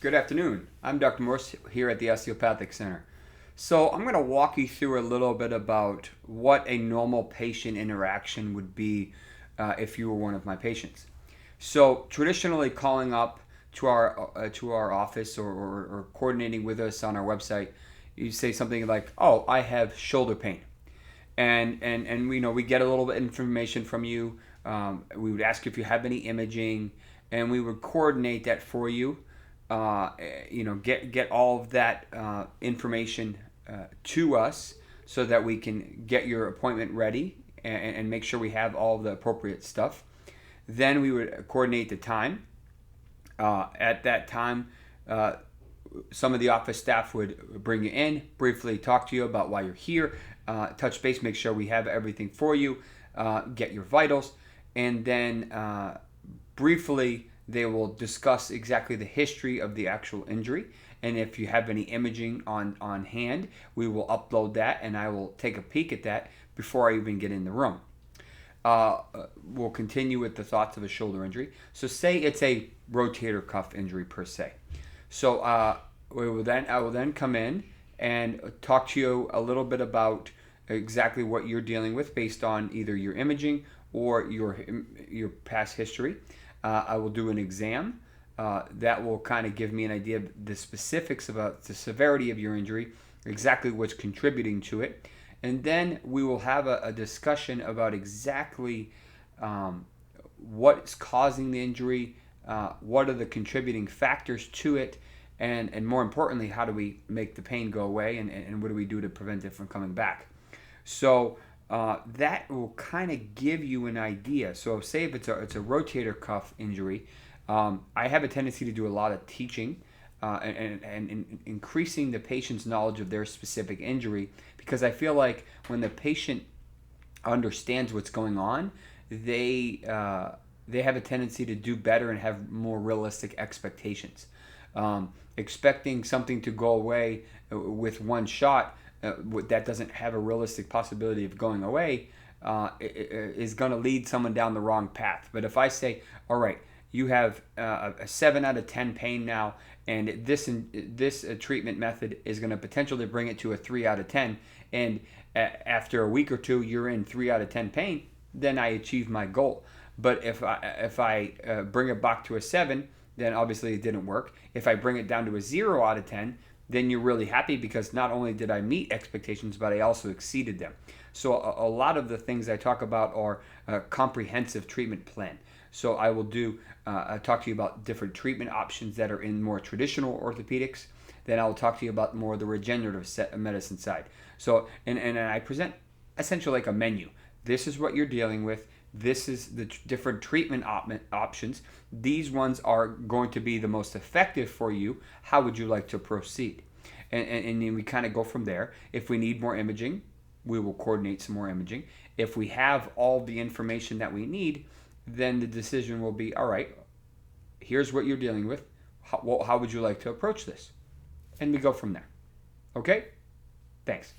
Good afternoon. I'm Dr. Morse here at the Osteopathic Center. So I'm going to walk you through a little bit about what a normal patient interaction would be if you were one of my patients. So traditionally, calling up to our office or coordinating with us on our website, you say something like, "Oh, I have shoulder pain," and we get a little bit of information from you. We would ask if you have any imaging, and we would coordinate that for you. Get all of that information to us so that we can get your appointment ready and make sure we have all of the appropriate stuff. Then we would coordinate the time. At that time, some of the office staff would bring you in, briefly talk to you about why you're here, touch base, make sure we have everything for you, get your vitals, and then briefly they will discuss exactly the history of the actual injury. And if you have any imaging on hand, we will upload that and I will take a peek at that before I even get in the room. We'll continue with the thoughts of a shoulder injury. So say it's a rotator cuff injury per se. So I will then come in and talk to you a little bit about exactly what you're dealing with based on either your imaging or your past history. I will do an exam that will kind of give me an idea of the specifics about the severity of your injury, exactly what's contributing to it. And then we will have a discussion about exactly what's causing the injury, what are the contributing factors to it, and more importantly, how do we make the pain go away, and what do we do to prevent it from coming back. So that will kind of give you an idea. So say if it's a rotator cuff injury, I have a tendency to do a lot of teaching and increasing the patient's knowledge of their specific injury, because I feel like when the patient understands what's going on, they have a tendency to do better and have more realistic expectations. Expecting something to go away with one shot that doesn't have a realistic possibility of going away is going to lead someone down the wrong path. But if I say, all right, you have a 7 out of 10 pain now, and this treatment method is going to potentially bring it to a 3 out of 10, and after a week or two you're in 3 out of 10 pain, then I achieve my goal. But if I bring it back to a 7, then obviously it didn't work. If I bring it down to a 0 out of 10, then you're really happy because not only did I meet expectations, but I also exceeded them. So a lot of the things I talk about are a comprehensive treatment plan. So I will talk to you about different treatment options that are in more traditional orthopedics. Then I'll talk to you about more the regenerative medicine side. So and I present essentially like a menu. This is what you're dealing with. This is the different treatment options. These ones are going to be the most effective for you. How would you like to proceed? And then we kind of go from there. If we need more imaging, we will coordinate some more imaging. If we have all the information that we need, then the decision will be, all right, here's what you're dealing with. How would you like to approach this? And we go from there. Okay? Thanks.